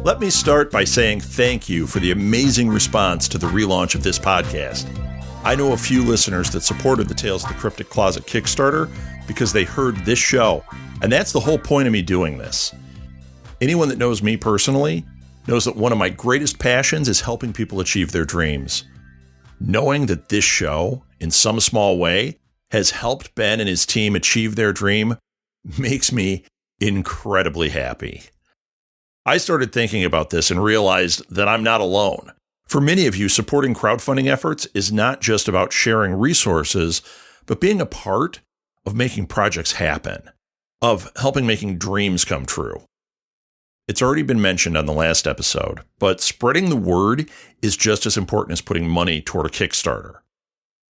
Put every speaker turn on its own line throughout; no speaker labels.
Let me start by saying thank you for the amazing response to the relaunch of this podcast. I know a few listeners that supported the Tales of the Cryptic Closet Kickstarter because they heard this show, and that's the whole point of me doing this. Anyone that knows me personally knows that one of my greatest passions is helping people achieve their dreams. Knowing that this show, in some small way, has helped Ben and his team achieve their dream makes me incredibly happy. I started thinking about this and realized that I'm not alone. For many of you, supporting crowdfunding efforts is not just about sharing resources, but being a part of making projects happen, of helping making dreams come true. It's already been mentioned on the last episode, but spreading the word is just as important as putting money toward a Kickstarter.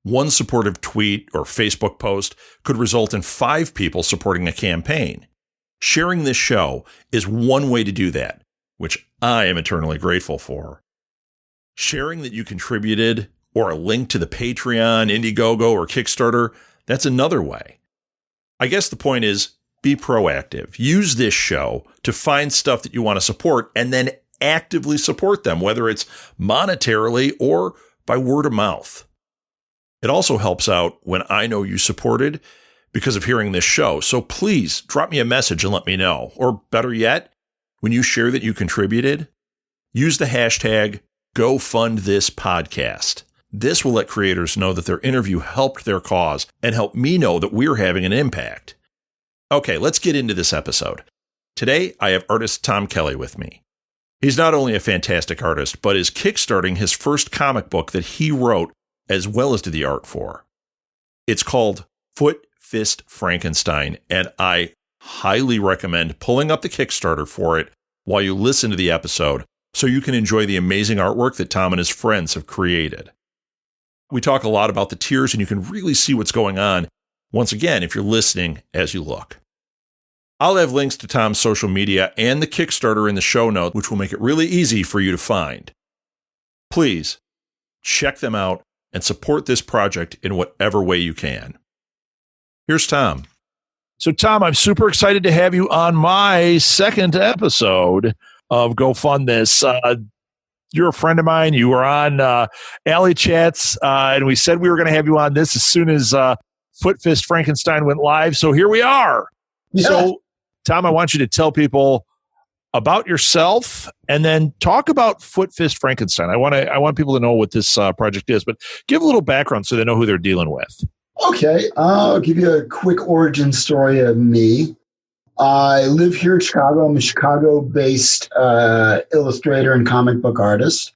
One supportive tweet or Facebook post could result in 5 people supporting a campaign. Sharing this show is one way to do that, which I am eternally grateful for. Sharing that you contributed or a link to the Patreon, Indiegogo, or Kickstarter, that's another way. I guess the point is, be proactive. Use this show to find stuff that you want to support and then actively support them, whether it's monetarily or by word of mouth. It also helps out when I know you supported because of hearing this show. So please drop me a message and let me know. Or better yet, when you share that you contributed, use the hashtag #GoFundThisPodcast. This will let creators know that their interview helped their cause and help me know that we're having an impact. Okay, let's get into this episode. Today, I have artist Tom Kelly with me. He's not only a fantastic artist, but is kickstarting his first comic book that he wrote as well as did the art for. It's called Fist Frankenstein, and I highly recommend pulling up the Kickstarter for it while you listen to the episode so you can enjoy the amazing artwork that Tom and his friends have created. We talk a lot about the tiers, and you can really see what's going on, once again, if you're listening as you look. I'll have links to Tom's social media and the Kickstarter in the show notes, which will make it really easy for you to find. Please check them out and support this project in whatever way you can. Here's Tom. So, Tom, I'm super excited to have you on my second episode of Go Fund This. You're a friend of mine. You were on Alley Chats, and we said we were going to have you on this as soon as Fist Frankenstein went live. So here we are. Yeah. So, Tom, I want you to tell people about yourself and then talk about Fist Frankenstein. I want people to know what this project is, but give a little background so they know who they're dealing with.
Okay, I'll give you a quick origin story of me. I live here in Chicago. I'm a Chicago-based illustrator and comic book artist.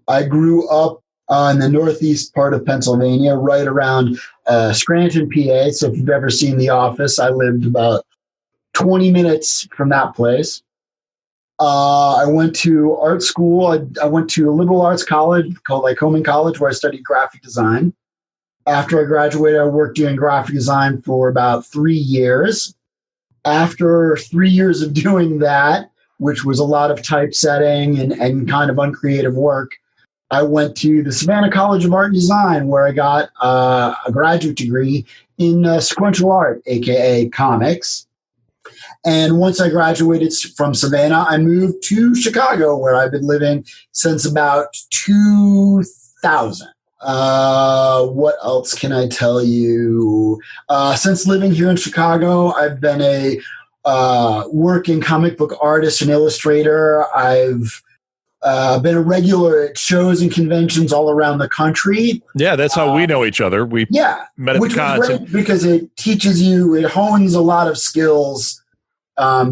I grew up in the northeast part of Pennsylvania, right around Scranton, PA. So if you've ever seen The Office, I lived about 20 minutes from that place. I went to art school. I went to a liberal arts college called Lycoming College, where I studied graphic design. After I graduated, I worked doing graphic design for about 3 years. After 3 years of doing that, which was a lot of typesetting and kind of uncreative work, I went to the Savannah College of Art and Design, where I got a graduate degree in sequential art, aka comics. And once I graduated from Savannah, I moved to Chicago, where I've been living since about 2000. What else can I tell you? Since living here in Chicago, I've been a working comic book artist and illustrator. I've been a regular at shows and conventions all around the country.
Yeah, that's how we know each other. We met at
which
the cons.
Was great because it teaches you, it hones a lot of skills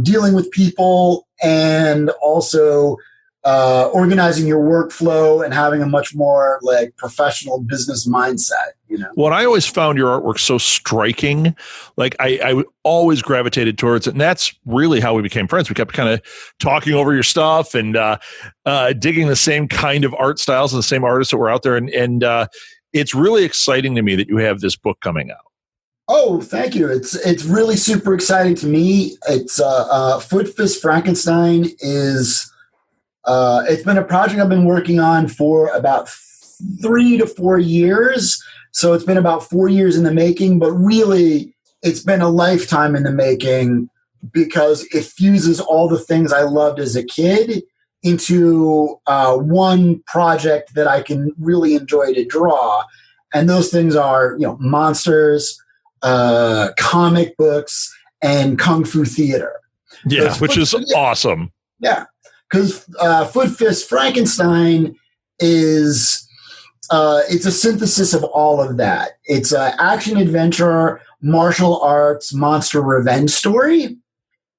dealing with people and also organizing your workflow and having a much more like professional business mindset, you know.
Well, I always found your artwork so striking. Like I always gravitated towards it. And that's really how we became friends. We kept kind of talking over your stuff and digging the same kind of art styles and the same artists that were out there. And it's really exciting to me that you have this book coming out.
Oh, thank you. It's really super exciting to me. It's Fist Frankenstein is it's been a project I've been working on for about 3 to 4 years. So it's been about 4 years in the making, but really it's been a lifetime in the making because it fuses all the things I loved as a kid into one project that I can really enjoy to draw. And those things are, monsters, comic books, and kung fu theater.
Yeah, which is awesome.
Yeah, because Fist Frankenstein is it's a synthesis of all of that. It's an action adventure, martial arts, monster revenge story.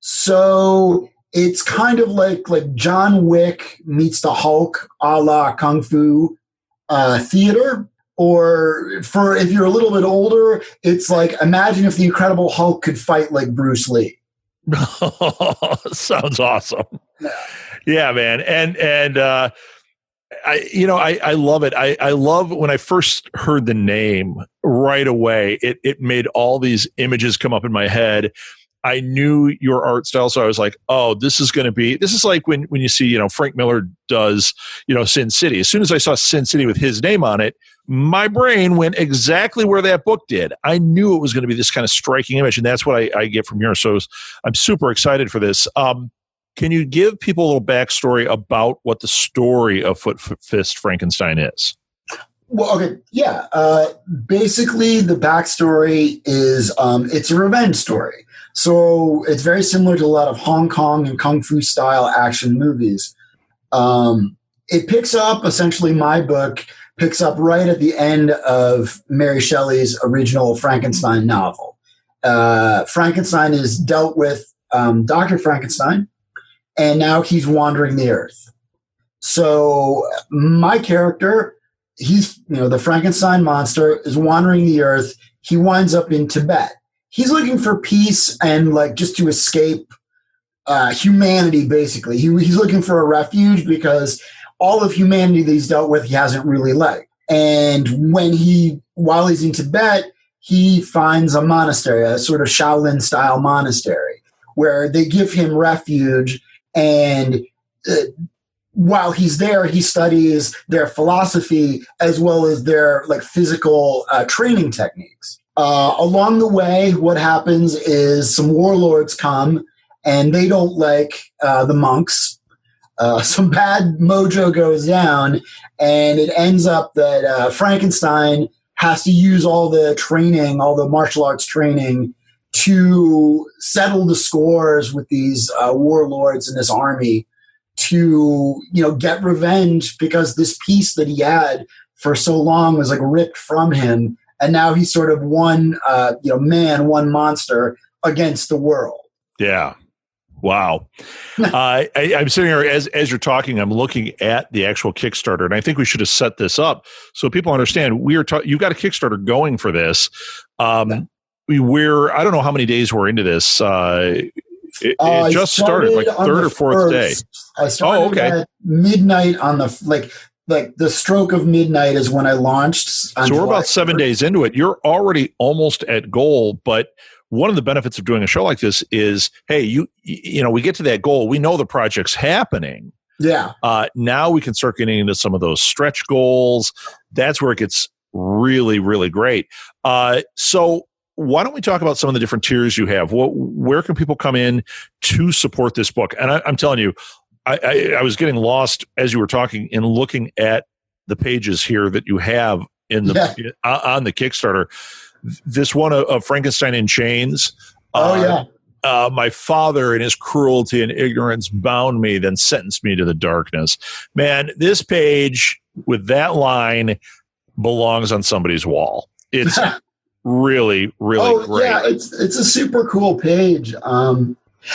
So it's kind of like John Wick meets the Hulk, a la kung fu theater. Or for if you're a little bit older, it's like imagine if the Incredible Hulk could fight like Bruce Lee.
Sounds awesome. Yeah, man. And I love it. I love when I first heard the name right away, it made all these images come up in my head. I knew your art style, so I was like, oh, this is like when you see, Frank Miller does, Sin City. As soon as I saw Sin City with his name on it, my brain went exactly where that book did. I knew it was going to be this kind of striking image, and that's what I get from here. So I'm super excited for this. Can you give people a little backstory about what the story of Fist Frankenstein is?
Well, okay, yeah. Basically, the backstory is it's a revenge story. So it's very similar to a lot of Hong Kong and Kung Fu style action movies. It picks up, essentially my book picks up right at the end of Mary Shelley's original Frankenstein novel. Frankenstein is dealt with Dr. Frankenstein, and now he's wandering the earth. So my character, he's, the Frankenstein monster is wandering the earth. He winds up in Tibet. He's looking for peace and just to escape humanity, basically. He's looking for a refuge because all of humanity that he's dealt with, he hasn't really liked. And while he's in Tibet, he finds a monastery, a sort of Shaolin style monastery, where they give him refuge. And while he's there, he studies their philosophy as well as their physical training techniques. Along the way, what happens is some warlords come and they don't like the monks. Some bad mojo goes down, and it ends up that Frankenstein has to use all the martial arts training to settle the scores with these warlords and this army to, get revenge because this peace that he had for so long was ripped from him. And now he's sort of one monster against the world.
Yeah. Wow. I'm sitting here as you're talking, I'm looking at the actual Kickstarter, and I think we should have set this up so people understand you've got a Kickstarter going for this. I don't know how many days we're into this. It just started third or fourth day.
I started at midnight on the stroke of midnight is when I launched.
So we're about 7 days into it. You're already almost at goal, but one of the benefits of doing a show like this is, hey, we get to that goal. We know the project's happening.
Yeah.
Now we can start getting into some of those stretch goals. That's where it gets really, really great. So why don't we talk about some of the different tiers you have? Where can people come in to support this book? And I'm telling you, I was getting lost as you were talking in looking at the pages here that you have on the Kickstarter. This one of Frankenstein in Chains. My father in his cruelty and ignorance bound me, then sentenced me to the darkness. Man, this page with that line belongs on somebody's wall. It's really, really great.
Yeah, it's a super cool page.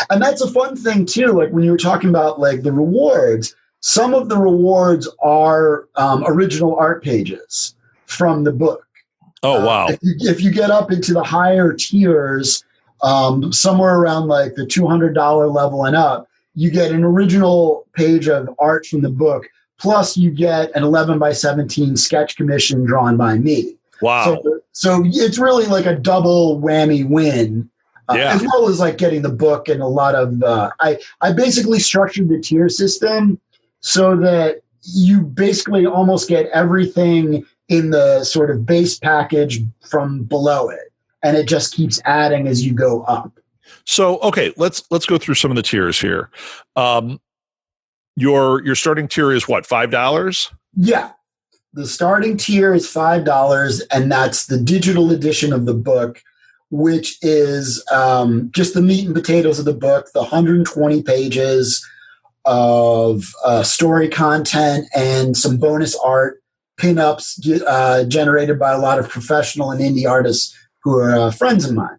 And that's a fun thing too. When you were talking about the rewards, some of the rewards are original art pages from the book.
Oh, wow.
If you get up into the higher tiers, somewhere around the $200 level and up, you get an original page of art from the book. Plus you get an 11 by 17 sketch commission drawn by me.
Wow.
So it's really a double whammy win. As well as getting the book and a lot of, I basically structured the tier system so that you basically almost get everything in the sort of base package from below it, and it just keeps adding as you go up.
So, okay, let's go through some of the tiers here. your starting tier is what, $5?
Yeah. The starting tier is $5, and that's the digital edition of the book, which is just the meat and potatoes of the book, the 120 pages of story content and some bonus art, pinups generated by a lot of professional and indie artists who are friends of mine.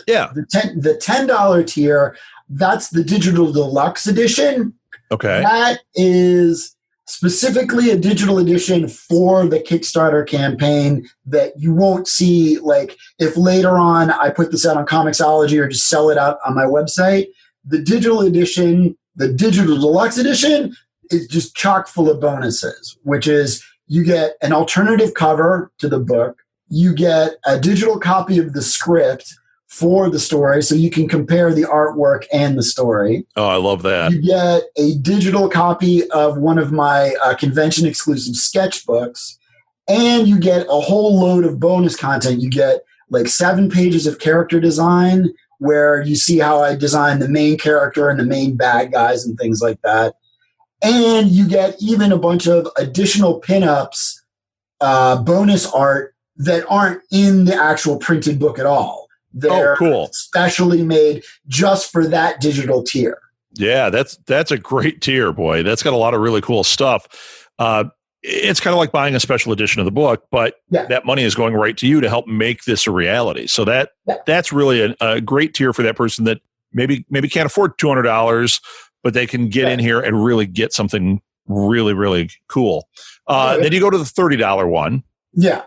Yeah.
The $10 tier, that's the digital deluxe edition.
Okay.
That is specifically a digital edition for the Kickstarter campaign that you won't see. Like, if later on I put this out on Comixology or just sell it out on my website, the digital edition, the digital deluxe edition, is just chock full of bonuses, which is you get an alternative cover to the book, you get a digital copy of the script for the story, so you can compare the artwork and the story.
Oh, I love that.
You get a digital copy of one of my convention-exclusive sketchbooks, and you get a whole load of bonus content. You get like 7 pages of character design, where you see how I designed the main character and the main bad guys and things like that. And you get even a bunch of additional pinups, bonus art that aren't in the actual printed book at all. They're
cool.
Specially made just for that digital tier.
Yeah, that's a great tier, boy. That's got a lot of really cool stuff. It's kind of like buying a special edition of the book, but that money is going right to you to help make this a reality. So that's really a great tier for that person that maybe can't afford $200, but they can get in here and really get something really, really cool. Then you go to the $30 one. Yeah.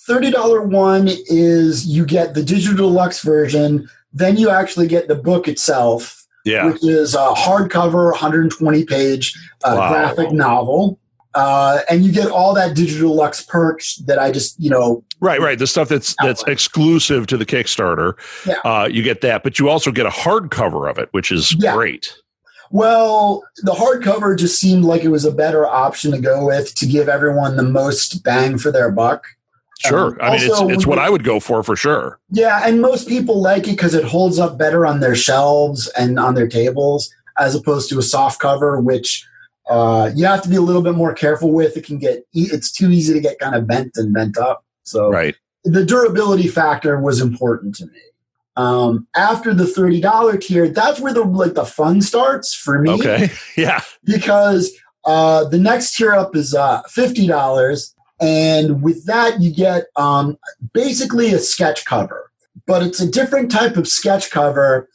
$30 one is you get the digital deluxe version. Then you actually get the book itself, which is a hardcover, 120-page graphic novel. And you get all that digital deluxe perks that I just,
Right. The stuff that's exclusive to the Kickstarter. Yeah. You get that, but you also get a hardcover of it, which is great.
Well, the hardcover just seemed like it was a better option to go with to give everyone the most bang for their buck.
Sure. I mean, it's what I would go for sure.
Yeah, and most people like it because it holds up better on their shelves and on their tables as opposed to a soft cover, which you have to be a little bit more careful with. It's too easy to get kind of bent and bent up. So the durability factor was important to me. After the $30 tier, that's where the fun starts for me.
Okay. Yeah.
Because the next tier up is $50. And with that, you get basically a sketch cover. But it's a different type of sketch cover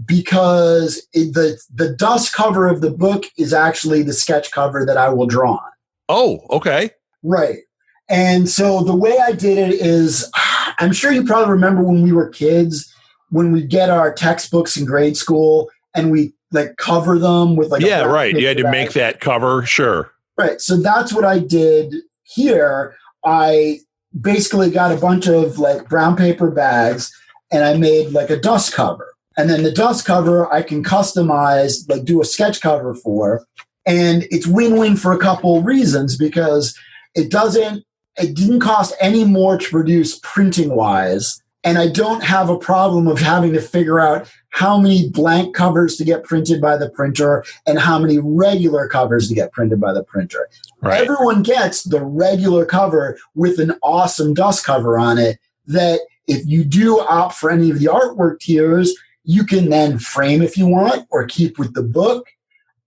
because the dust cover of the book is actually the sketch cover that I will draw on.
Oh, okay.
Right. And so the way I did it is, I'm sure you probably remember when we were kids, when we get our textbooks in grade school and we cover them with
right. You had to make that cover. Sure.
Right. So that's what I did. Here, I basically got a bunch of brown paper bags and I made a dust cover. And then the dust cover I can customize, do a sketch cover for. And it's win-win for a couple reasons because it didn't cost any more to produce printing wise. And I don't have a problem of having to figure out how many blank covers to get printed by the printer and how many regular covers to get printed by the printer. Right. Everyone gets the regular cover with an awesome dust cover on it that if you do opt for any of the artwork tiers, you can then frame if you want or keep with the book.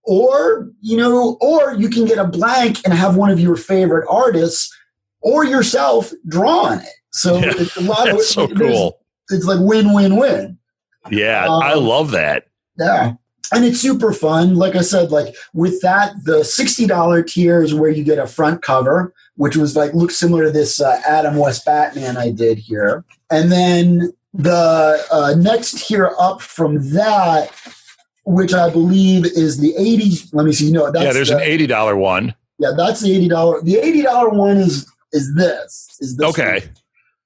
Or you can get a blank and have one of your favorite artists or yourself draw on it. So it's a lot of
so cool.
It's win-win-win.
Yeah, I love that.
Yeah. And it's super fun. Like I said, with that, the $60 tier is where you get a front cover, which was looks similar to this Adam West Batman I did here. And then the next tier up from that, which I believe is the 80. Let me see. No, that's
there's an $80 one.
Yeah, that's the $80. The $80 one is this.
Okay.
One.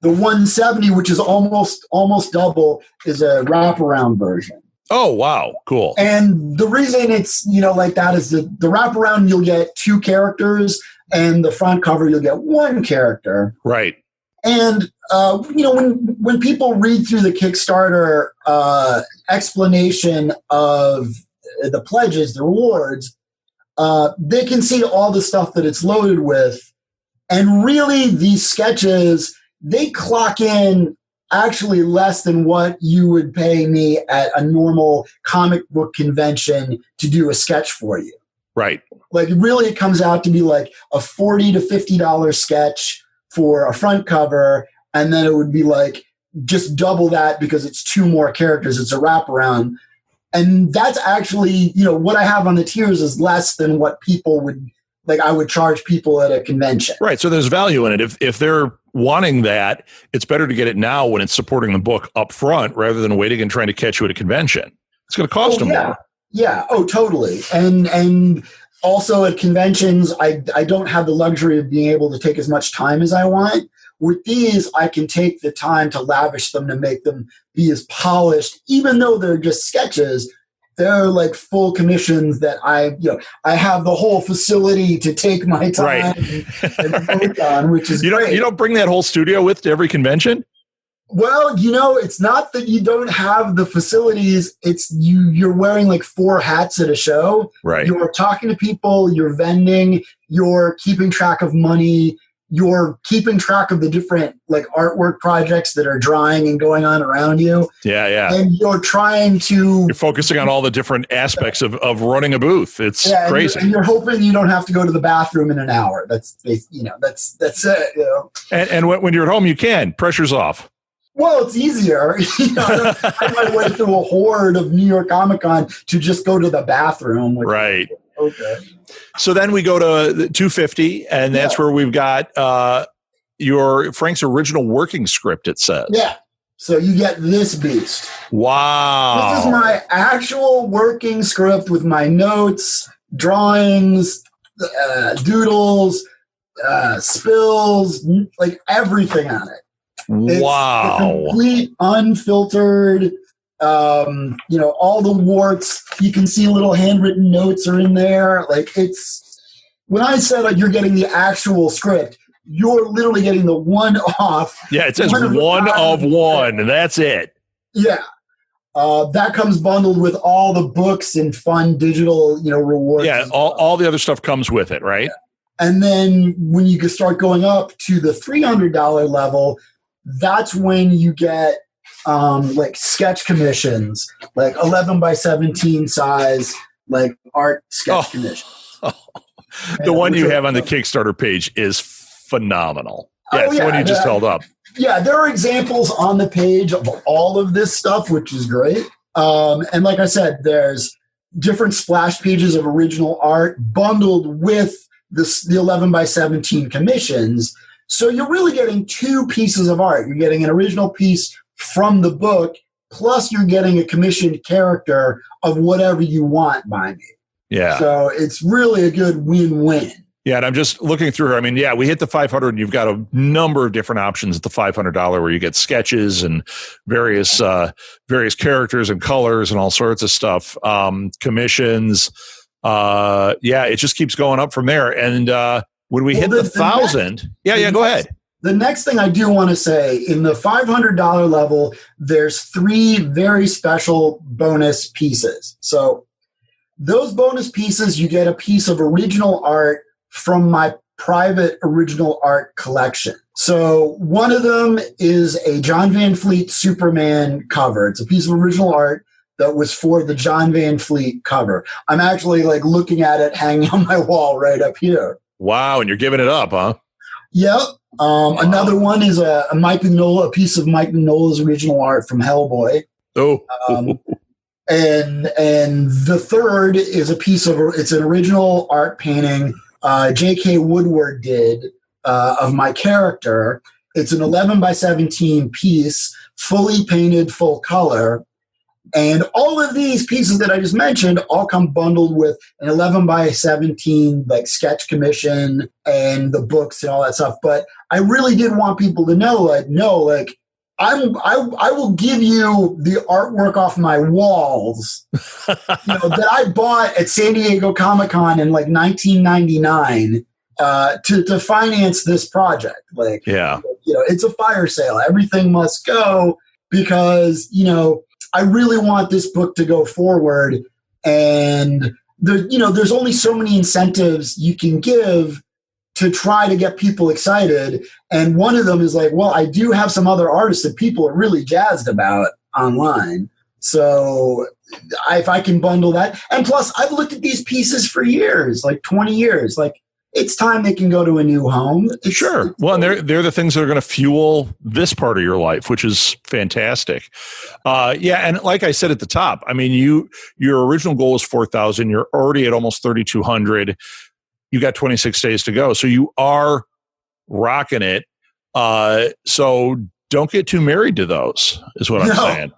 The 170, which is almost double, is a wraparound version.
Oh, wow. Cool.
And the reason it's, like that is the wraparound, you'll get 2 characters, and the front cover, you'll get 1 character.
Right.
And, when people read through the Kickstarter explanation of the pledges, the rewards, they can see all the stuff that it's loaded with. And really, these sketches, they clock in actually less than what you would pay me at a normal comic book convention to do a sketch for you.
Right.
Like, really, it comes out to be like a $40 to $50 sketch for a front cover, and then it would be like just double that because it's 2 more characters. It's a wraparound. And that's actually, what I have on the tiers is less than what people would, like I would charge people at a convention.
Right. So there's value in it. If they're wanting that, it's better to get it now when it's supporting the book up front rather than waiting and trying to catch you at a convention. It's going to cost them more.
Yeah. Oh, totally. And also at conventions, I don't have the luxury of being able to take as much time as I want. With these, I can take the time to lavish them to make them be as polished, even though they're just sketches. They're like full commissions that I have the whole facility to take my time and work on, which is great.
You don't bring that whole studio with to every convention?
Well, it's not that you don't have the facilities. It's you're wearing like 4 hats at a show.
Right.
You're talking to people, you're vending, you're keeping track of money, you're keeping track of the different like artwork projects that are drying and going on around you.
Yeah.
And you're
focusing on all the different aspects of running a booth. It's crazy.
And you're hoping you don't have to go to the bathroom in an hour. That's it.
And when you're at home, you can. Pressure's off.
Well, it's easier. I find my way through a horde of New York Comic Con to just go to the bathroom.
Right.
Okay.
So then we go to 250, and that's where we've got your Frank's original working script, it says.
Yeah. So you get this beast.
Wow.
This is my actual working script with my notes, drawings, doodles, spills, like everything on it.
Wow.
It's complete, unfiltered, all the warts. You can see little handwritten notes are in there. Like when I said like you're getting the actual script, you're literally getting the one-off.
Yeah, it says one of one, and that's it.
Yeah. That comes bundled with all the books and fun digital, rewards.
Yeah, all the other stuff comes with it, right?
Yeah. And then when you can start going up to the $300 level, that's when you get like sketch commissions, like 11 by 17 size, like art sketch commissions.
The one you have on the Kickstarter page is phenomenal. Yeah, it's the one you just held up.
Yeah, there are examples on the page of all of this stuff, which is great. And like I said, there's different splash pages of original art bundled with the 11 by 17 commissions. So you're really getting 2 pieces of art. You're getting an original piece from the book, plus you're getting a commissioned character of whatever you want by me.
Yeah.
So it's really a good win-win.
Yeah, and I'm just looking through her. I mean, we hit the 500, and you've got a number of different options at the $500 where you get sketches and various characters and colors and all sorts of stuff, commissions. It just keeps going up from there. And when we hit the 1,000, go ahead.
The next thing I do want to say, in the $500 level, there's 3 very special bonus pieces. So those bonus pieces, you get a piece of original art from my private original art collection. So one of them is a John Van Fleet Superman cover. It's a piece of original art that was for the John Van Fleet cover. I'm actually like looking at it hanging on my wall right up here.
Wow, and you're giving it up, huh?
Yep. Another one is a piece of Mike Mignola's original art from Hellboy.
Oh.
And the third is it's an original art painting J.K. Woodward did of my character. It's an 11 by 17 piece, fully painted, full color. And all of these pieces that I just mentioned all come bundled with an 11 by 17 like sketch commission and the books and all that stuff. But I really did want people to know, I will give you the artwork off my walls that I bought at San Diego Comic-Con in like 1999 to finance this project. It's a fire sale. Everything must go because, I really want this book to go forward, and there's only so many incentives you can give to try to get people excited. And one of them is like, well, I do have some other artists that people are really jazzed about online. So if I can bundle that, and plus I've looked at these pieces for years, like 20 years, like it's time they can go to a new home.
Sure. Well, and they're the things that are going to fuel this part of your life, which is fantastic. Yeah. And like I said at the top, I mean, your original goal is 4,000. You're already at almost 3,200. You got 26 days to go. So you are rocking it. So don't get too married to those is what I'm saying.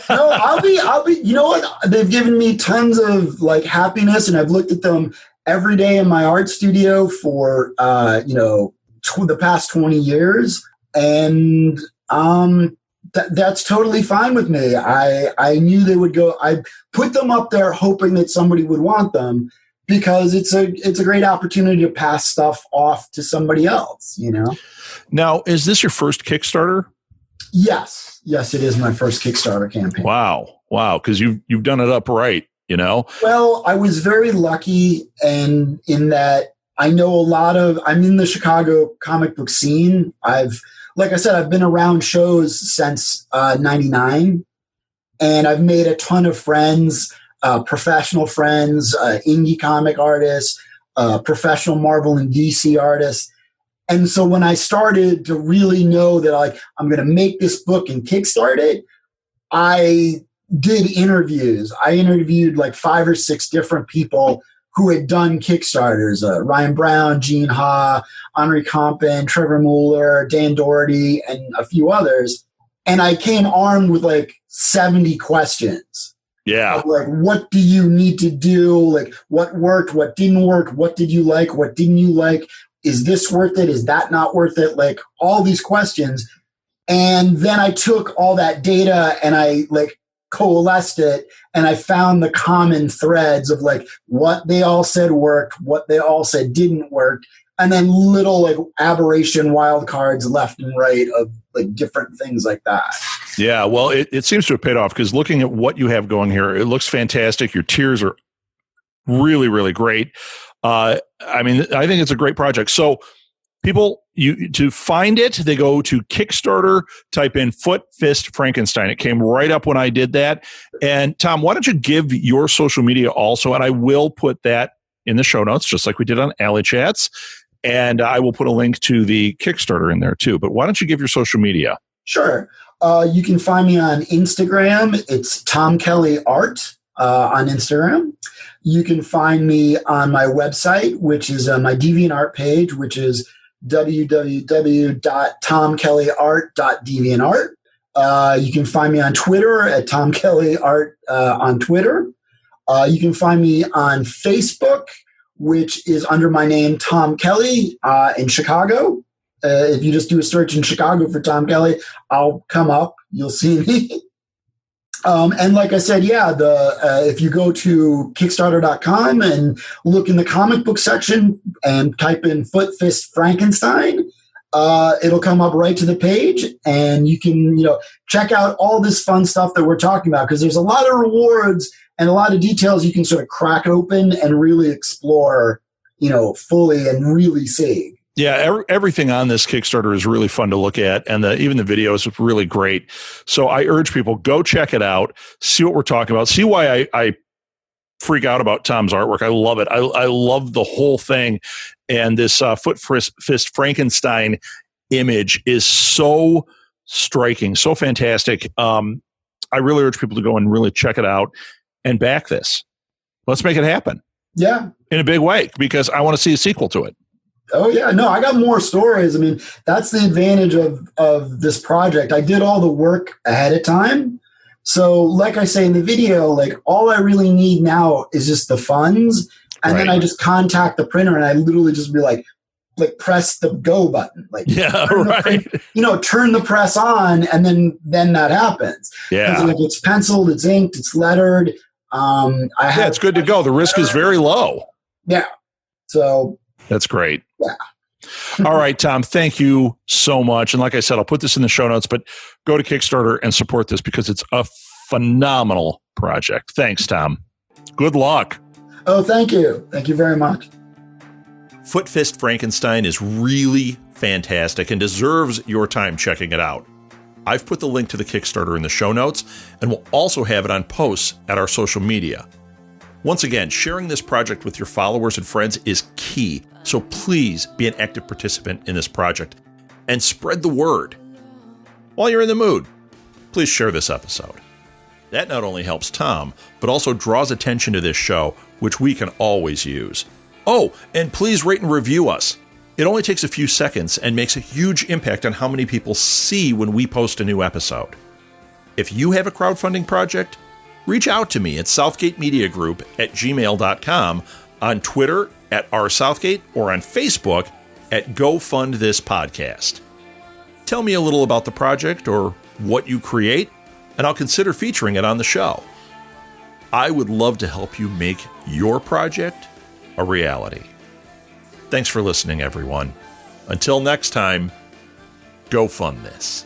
No, I'll be, you know what? They've given me tons of like happiness, and I've looked at them every day in my art studio for, the past 20 years. And, that's totally fine with me. I knew they would go. I put them up there hoping that somebody would want them, because it's a great opportunity to pass stuff off to somebody else, Now, is this your first Kickstarter? Yes, it is my first Kickstarter campaign.
Wow. Because you've done it upright, Well,
I was very lucky, and in that I know I'm in the Chicago comic book scene. Like I said, I've been around shows since 99, and I've made a ton of friends. Professional friends, indie comic artists, professional Marvel and DC artists. And so when I started to really know that I'm going to make this book and kickstart it, I did interviews. I interviewed like 5 or 6 different people who had done Kickstarters, Ryan Brown, Gene Ha, Henri Compin, Trevor Mueller, Dan Doherty, and a few others. And I came armed with like 70 questions.
Yeah.
Like, what do you need to do? Like, what worked? What didn't work? What did you like? What didn't you like? Is this worth it? Is that not worth it? Like, all these questions. And then I took all that data and I like coalesced it, and I found the common threads of like what they all said worked, what they all said didn't work, and then little like aberration wild cards left and right of like different things like that.
Yeah, well, it seems to have paid off, because looking at what you have going here, it looks fantastic. Your tiers are really, really great. I think it's a great project. So people, to find it, they go to Kickstarter, type in Fist Frankenstein. It came right up when I did that. And Tom, why don't you give your social media also? And I will put that in the show notes, just like we did on Alley Chats. And I will put a link to the Kickstarter in there too. But why don't you give your social media?
Sure. You can find me on Instagram. It's Tom Kelly Art on Instagram. You can find me on my website, which is my DeviantArt page, which is www.tomkellyart.deviantart. You can find me on Twitter at Tom Kelly Art on Twitter. You can find me on Facebook, which is under my name, Tom Kelly, in Chicago. If you just do a search in Chicago for Tom Kelly, I'll come up. You'll see me. And like I said, if you go to Kickstarter.com and look in the comic book section and type in Fist Frankenstein, it'll come up right to the page, and you can check out all this fun stuff that we're talking about, because there's a lot of rewards and a lot of details you can sort of crack open and really explore, fully and really see.
Yeah, everything on this Kickstarter is really fun to look at, and even the video is really great. So I urge people, go check it out, see what we're talking about, see why I freak out about Tom's artwork. I love it. I love the whole thing, and this Fist Frankenstein image is so striking, so fantastic. I really urge people to go and really check it out and back this. Let's make it happen.
Yeah,
in a big way, because I want to see a sequel to it.
Oh, yeah. No, I got more stories. I mean, that's the advantage of this project. I did all the work ahead of time. So like I say in the video, like all I really need now is just the funds. And then I just contact the printer, and I literally just be like press the go button. Like, turn the press on, and then that happens.
Yeah.
Like, it's penciled, it's inked, it's lettered.
It's good to go. The risk is very low.
Yeah. So
that's great.
Yeah.
All right, Tom, thank you so much. And like I said, I'll put this in the show notes, but go to Kickstarter and support this, because it's a phenomenal project. Thanks, Tom. Good luck.
Oh, thank you. Thank you very much.
Fist Frankenstein is really fantastic and deserves your time checking it out. I've put the link to the Kickstarter in the show notes, and we'll also have it on posts at our social media. Once again, sharing this project with your followers and friends is key, so please be an active participant in this project and spread the word. While you're in the mood, please share this episode. That not only helps Tom, but also draws attention to this show, which we can always use. Oh, and please rate and review us. It only takes a few seconds and makes a huge impact on how many people see when we post a new episode. If you have a crowdfunding project, reach out to me at southgatemediagroup@gmail.com, on Twitter @rsouthgate, or on Facebook at Go Fund This Podcast. Tell me a little about the project or what you create, and I'll consider featuring it on the show. I would love to help you make your project a reality. Thanks for listening, everyone. Until next time, go fund this.